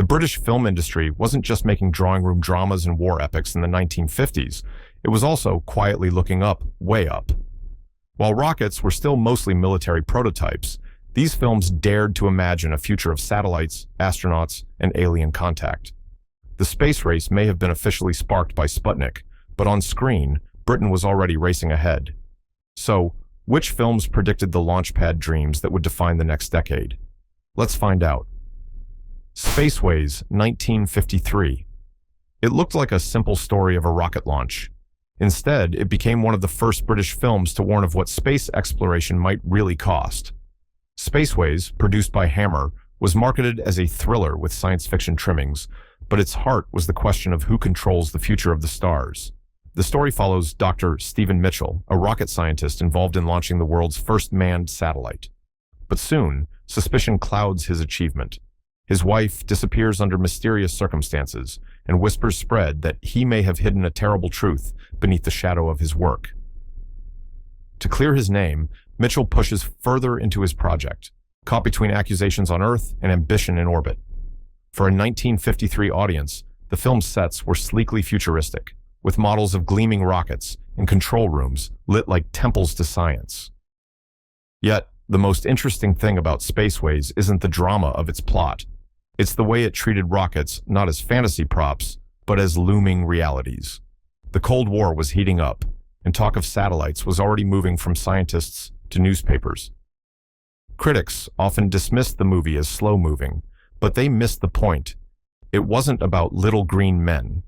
British film industry wasn't just making drawing room dramas and war epics in the 1950s, it was also quietly looking up, way up. While rockets were still mostly military prototypes, these films dared to imagine a future of satellites, astronauts, and alien contact. The space race may have been officially sparked by Sputnik, but on screen, Britain was already racing ahead. So, which films predicted the launchpad dreams that would define the next decade? Let's find out. Spaceways, 1953. It looked like a simple story of a rocket launch. Instead, it became one of the first British films to warn of what space exploration might really cost. Spaceways, produced by Hammer, was marketed as a thriller with science fiction trimmings, but its heart was the question of who controls the future of the stars. The story follows Dr. Stephen Mitchell, a rocket scientist involved in launching the world's first manned satellite. But soon, suspicion clouds his achievement. His wife disappears under mysterious circumstances, and whispers spread that he may have hidden a terrible truth beneath the shadow of his work. To clear his name, Mitchell pushes further into his project, caught between accusations on Earth and ambition in orbit. For a 1953 audience, the film's sets were sleekly futuristic, with models of gleaming rockets and control rooms lit like temples to science. Yet, the most interesting thing about Spaceways isn't the drama of its plot. It's the way it treated rockets not as fantasy props, but as looming realities. The Cold War was heating up, and talk of satellites was already moving from scientists to newspapers. Critics often dismissed the movie as slow-moving, but they missed the point. It wasn't about little green men.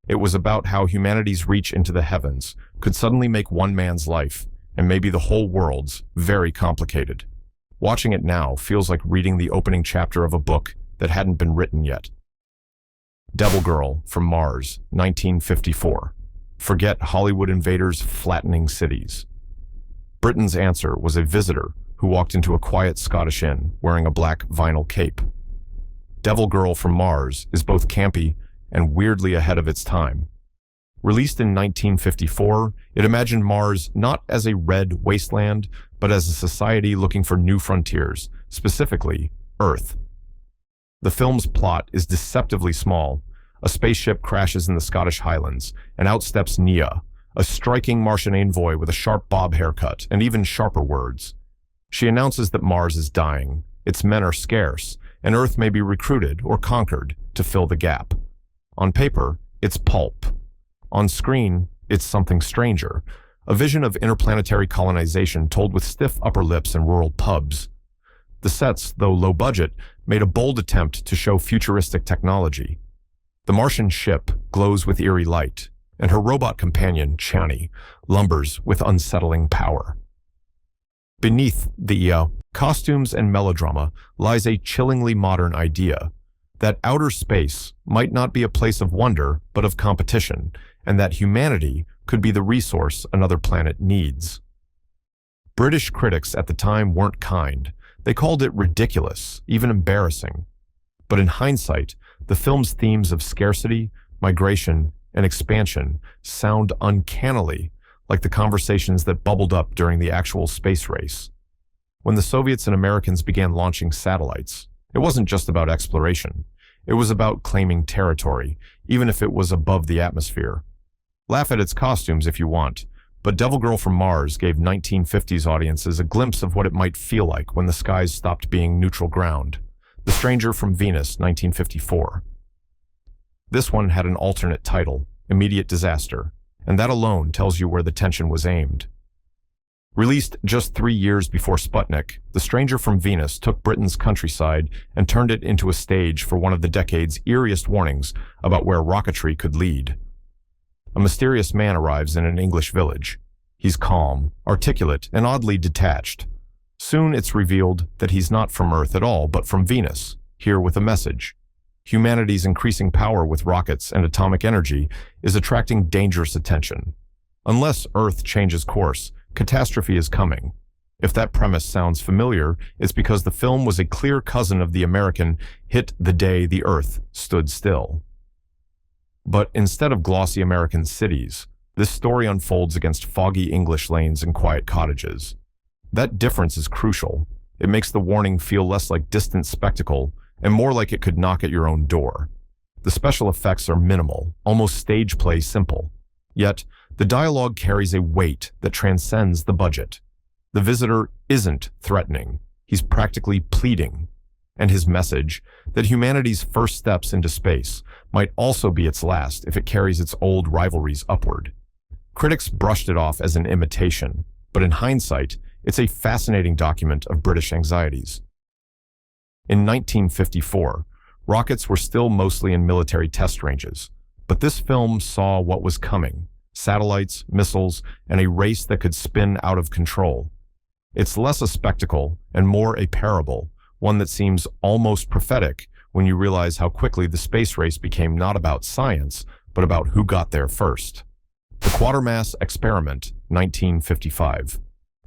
It was about how humanity's reach into the heavens could suddenly make one man's life, and maybe the whole world's, very complicated. Watching it now feels like reading the opening chapter of a book that hadn't been written yet. Devil Girl from Mars, 1954. Forget Hollywood invaders flattening cities. Britain's answer was a visitor who walked into a quiet Scottish inn wearing a black vinyl cape. Devil Girl from Mars is both campy and weirdly ahead of its time. Released in 1954, it imagined Mars not as a red wasteland, but as a society looking for new frontiers, specifically Earth. The film's plot is deceptively small. A spaceship crashes in the Scottish Highlands, and out steps Nia, a striking Martian envoy with a sharp bob haircut and even sharper words. She announces that Mars is dying, its men are scarce, and Earth may be recruited or conquered to fill the gap. On paper, it's pulp. On screen, it's something stranger, a vision of interplanetary colonization told with stiff upper lips and rural pubs. The sets, though low budget, made a bold attempt to show futuristic technology. The Martian ship glows with eerie light, and her robot companion, Chani, lumbers with unsettling power. Beneath the costumes and melodrama lies a chillingly modern idea that outer space might not be a place of wonder, but of competition, and that humanity could be the resource another planet needs. British critics at the time weren't kind. They called it ridiculous, even embarrassing. But in hindsight, the film's themes of scarcity, migration, and expansion sound uncannily like the conversations that bubbled up during the actual space race. When the Soviets and Americans began launching satellites, it wasn't just about exploration. It was about claiming territory, even if it was above the atmosphere. Laugh at its costumes if you want, but Devil Girl from Mars gave 1950s audiences a glimpse of what it might feel like when the skies stopped being neutral ground. The Stranger from Venus, 1954. This one had an alternate title, Immediate Disaster, and that alone tells you where the tension was aimed. Released just 3 years before Sputnik, The Stranger from Venus took Britain's countryside and turned it into a stage for one of the decade's eeriest warnings about where rocketry could lead. A mysterious man arrives in an English village. He's calm, articulate, and oddly detached. Soon it's revealed that he's not from Earth at all, but from Venus, here with a message. Humanity's increasing power with rockets and atomic energy is attracting dangerous attention. Unless Earth changes course, catastrophe is coming. If that premise sounds familiar, it's because the film was a clear cousin of the American hit the day the Earth stood still. But instead of glossy American cities, this story unfolds against foggy English lanes and quiet cottages. That difference is crucial. It makes the warning feel less like distant spectacle and more like it could knock at your own door. The special effects are minimal, almost stage play simple. Yet, the dialogue carries a weight that transcends the budget. The visitor isn't threatening, he's practically pleading. And his message, that humanity's first steps into space, might also be its last if it carries its old rivalries upward. Critics brushed it off as an imitation, but in hindsight, it's a fascinating document of British anxieties. In 1954, rockets were still mostly in military test ranges, but this film saw what was coming: satellites, missiles, and a race that could spin out of control. It's less a spectacle and more a parable, one that seems almost prophetic when you realize how quickly the space race became not about science, but about who got there first. The Quatermass Experiment, 1955.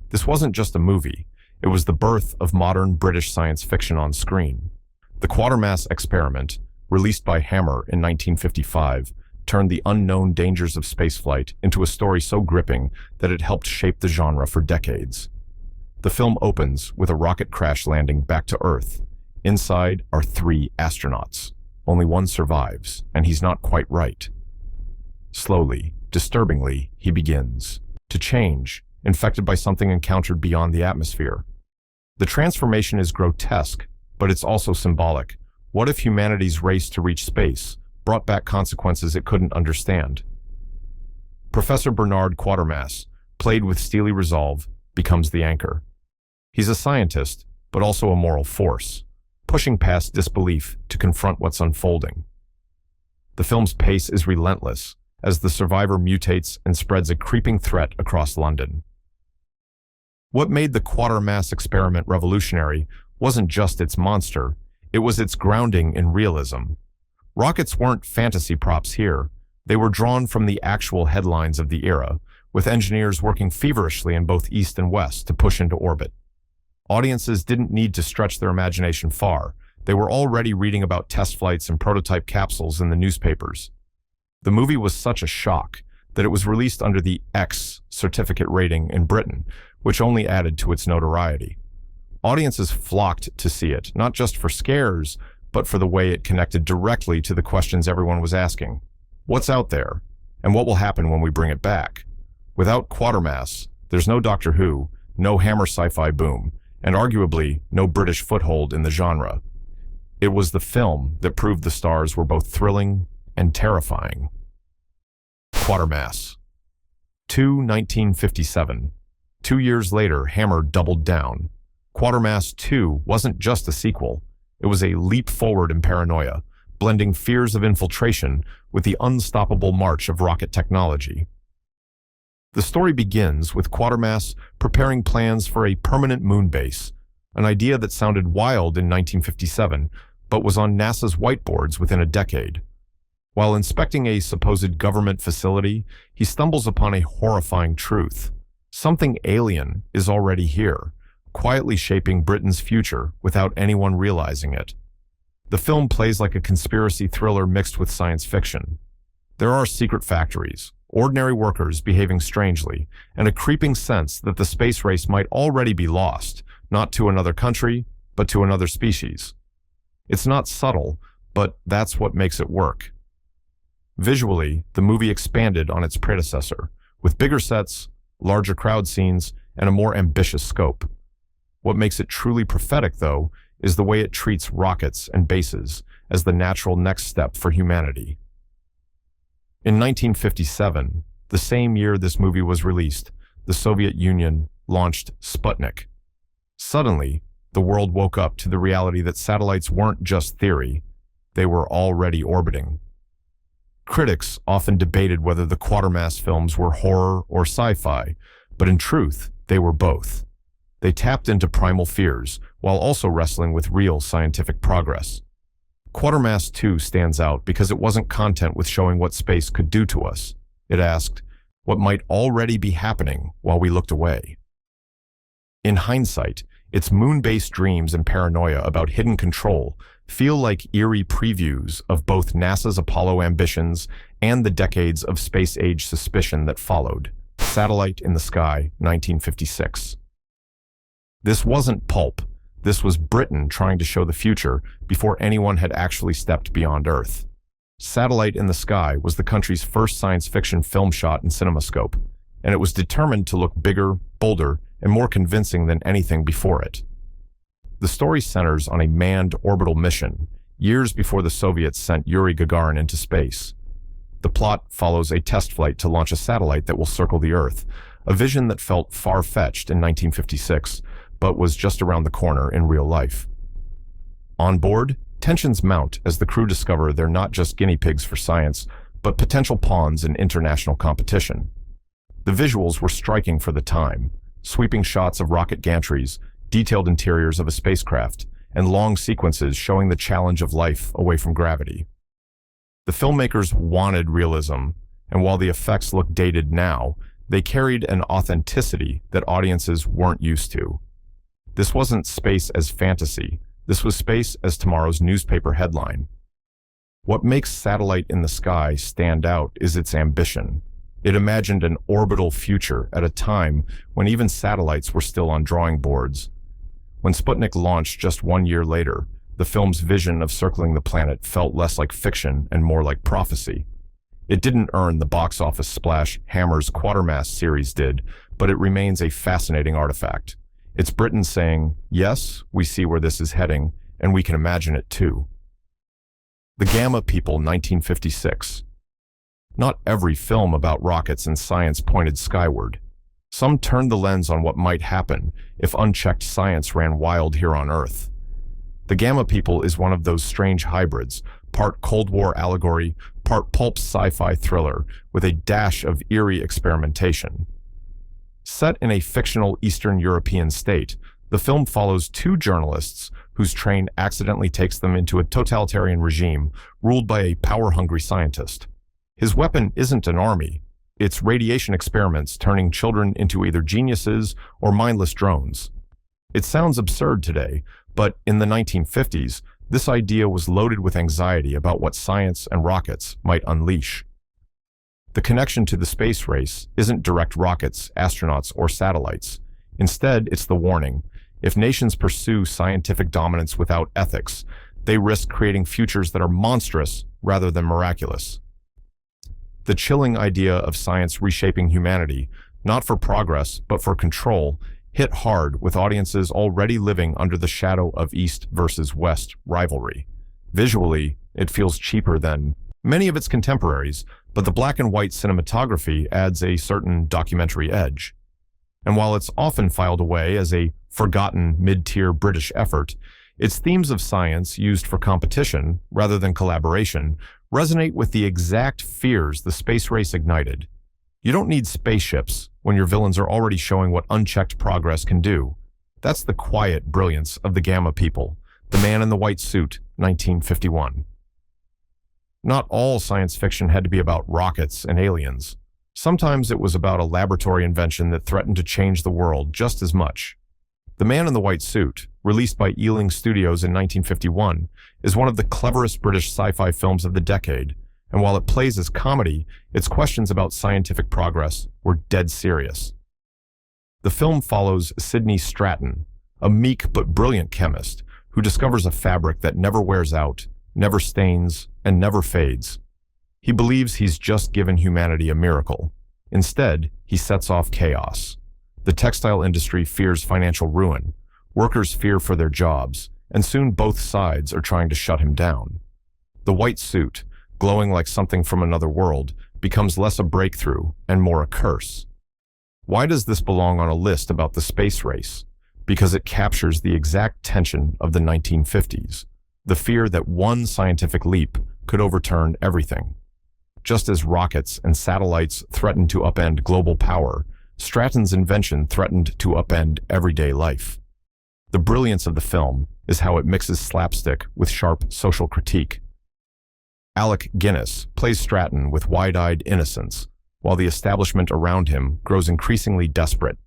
This wasn't just a movie, it was the birth of modern British science fiction on screen. The Quatermass Experiment, released by Hammer in 1955, turned the unknown dangers of spaceflight into a story so gripping that it helped shape the genre for decades. The film opens with a rocket crash landing back to Earth. Inside are 3 astronauts. Only one survives, and he's not quite right. Slowly, disturbingly, he begins to change, infected by something encountered beyond the atmosphere. The transformation is grotesque, but it's also symbolic. What if humanity's race to reach space brought back consequences it couldn't understand? Professor Bernard Quatermass, played with steely resolve, becomes the anchor. He's a scientist, but also a moral force, pushing past disbelief to confront what's unfolding. The film's pace is relentless, as the survivor mutates and spreads a creeping threat across London. What made the Quatermass Experiment revolutionary wasn't just its monster, it was its grounding in realism. Rockets weren't fantasy props here, they were drawn from the actual headlines of the era, with engineers working feverishly in both East and West to push into orbit. Audiences didn't need to stretch their imagination far. They were already reading about test flights and prototype capsules in the newspapers. The movie was such a shock that it was released under the X certificate rating in Britain, which only added to its notoriety. Audiences flocked to see it, not just for scares, but for the way it connected directly to the questions everyone was asking. What's out there? And what will happen when we bring it back? Without Quatermass, there's no Doctor Who, no Hammer sci-fi boom, and arguably no British foothold in the genre. It was the film that proved the stars were both thrilling and terrifying. Quatermass. 1957. 2 years later, Hammer doubled down. Quatermass 2 wasn't just a sequel. It was a leap forward in paranoia, blending fears of infiltration with the unstoppable march of rocket technology. The story begins with Quatermass preparing plans for a permanent moon base, an idea that sounded wild in 1957, but was on NASA's whiteboards within a decade. While inspecting a supposed government facility, he stumbles upon a horrifying truth. Something alien is already here, quietly shaping Britain's future without anyone realizing it. The film plays like a conspiracy thriller mixed with science fiction. There are secret factories, ordinary workers behaving strangely, and a creeping sense that the space race might already be lost, not to another country, but to another species. It's not subtle, but that's what makes it work. Visually, the movie expanded on its predecessor, with bigger sets, larger crowd scenes, and a more ambitious scope. What makes it truly prophetic, though, is the way it treats rockets and bases as the natural next step for humanity. In 1957, the same year this movie was released, the Soviet Union launched Sputnik. Suddenly, the world woke up to the reality that satellites weren't just theory, they were already orbiting. Critics often debated whether the Quatermass films were horror or sci-fi, but in truth, they were both. They tapped into primal fears while also wrestling with real scientific progress. Quatermass 2 stands out because it wasn't content with showing what space could do to us. It asked, what might already be happening while we looked away? In hindsight, its moon-based dreams and paranoia about hidden control feel like eerie previews of both NASA's Apollo ambitions and the decades of space-age suspicion that followed. Satellite in the Sky, 1956. This wasn't pulp. This was Britain trying to show the future before anyone had actually stepped beyond Earth. Satellite in the Sky was the country's first science fiction film shot in CinemaScope, and it was determined to look bigger, bolder, and more convincing than anything before it. The story centers on a manned orbital mission, years before the Soviets sent Yuri Gagarin into space. The plot follows a test flight to launch a satellite that will circle the Earth, a vision that felt far-fetched in 1956, but was just around the corner in real life. On board, tensions mount as the crew discover they're not just guinea pigs for science, but potential pawns in international competition. The visuals were striking for the time: sweeping shots of rocket gantries, detailed interiors of a spacecraft, and long sequences showing the challenge of life away from gravity. The filmmakers wanted realism, and while the effects look dated now, they carried an authenticity that audiences weren't used to. This wasn't space as fantasy. This was space as tomorrow's newspaper headline. What makes Satellite in the Sky stand out is its ambition. It imagined an orbital future at a time when even satellites were still on drawing boards. When Sputnik launched just 1 year later, the film's vision of circling the planet felt less like fiction and more like prophecy. It didn't earn the box office splash Hammer's Quatermass series did, but it remains a fascinating artifact. It's Britain saying, yes, we see where this is heading, and we can imagine it too. The Gamma People, 1956. Not every film about rockets and science pointed skyward. Some turned the lens on what might happen if unchecked science ran wild here on Earth. The Gamma People is one of those strange hybrids, part Cold War allegory, part pulp sci-fi thriller, with a dash of eerie experimentation. Set in a fictional Eastern European state, the film follows two journalists whose train accidentally takes them into a totalitarian regime ruled by a power-hungry scientist. His weapon isn't an army. It's radiation experiments turning children into either geniuses or mindless drones. It sounds absurd today, but in the 1950s, this idea was loaded with anxiety about what science and rockets might unleash. The connection to the space race isn't direct rockets, astronauts, or satellites. Instead, it's the warning. If nations pursue scientific dominance without ethics, they risk creating futures that are monstrous rather than miraculous. The chilling idea of science reshaping humanity, not for progress, but for control, hit hard with audiences already living under the shadow of East versus West rivalry. Visually, it feels cheaper than many of its contemporaries, but the black and white cinematography adds a certain documentary edge. And while it's often filed away as a forgotten mid-tier British effort, its themes of science used for competition rather than collaboration resonate with the exact fears the space race ignited. You don't need spaceships when your villains are already showing what unchecked progress can do. That's the quiet brilliance of the Gamma People, The Man in the White Suit, 1951. Not all science fiction had to be about rockets and aliens. Sometimes it was about a laboratory invention that threatened to change the world just as much. The Man in the White Suit, released by Ealing Studios in 1951, is one of the cleverest British sci-fi films of the decade, and while it plays as comedy, its questions about scientific progress were dead serious. The film follows Sidney Stratton, a meek but brilliant chemist who discovers a fabric that never wears out, never stains, and never fades. He believes he's just given humanity a miracle. Instead, he sets off chaos. The textile industry fears financial ruin, workers fear for their jobs, and soon both sides are trying to shut him down. The white suit, glowing like something from another world, becomes less a breakthrough and more a curse. Why does this belong on a list about the space race? Because it captures the exact tension of the 1950s, the fear that one scientific leap could overturn everything. Just as rockets and satellites threatened to upend global power, Stratton's invention threatened to upend everyday life. The brilliance of the film is how it mixes slapstick with sharp social critique. Alec Guinness plays Stratton with wide-eyed innocence, while the establishment around him grows increasingly desperate.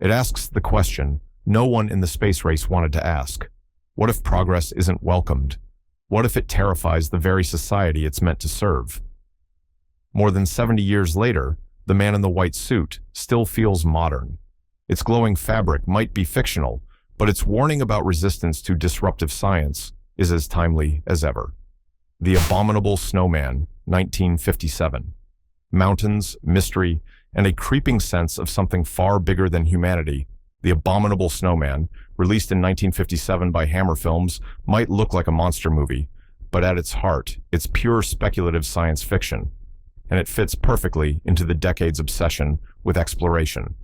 It asks the question no one in the space race wanted to ask. What if progress isn't welcomed? What if it terrifies the very society it's meant to serve? More than 70 years later, The Man in the White Suit still feels modern. Its glowing fabric might be fictional, but its warning about resistance to disruptive science is as timely as ever. The Abominable Snowman, 1957. Mountains, mystery, and a creeping sense of something far bigger than humanity. The Abominable Snowman, released in 1957 by Hammer Films, might look like a monster movie, but at its heart, it's pure speculative science fiction, and it fits perfectly into the decade's obsession with exploration.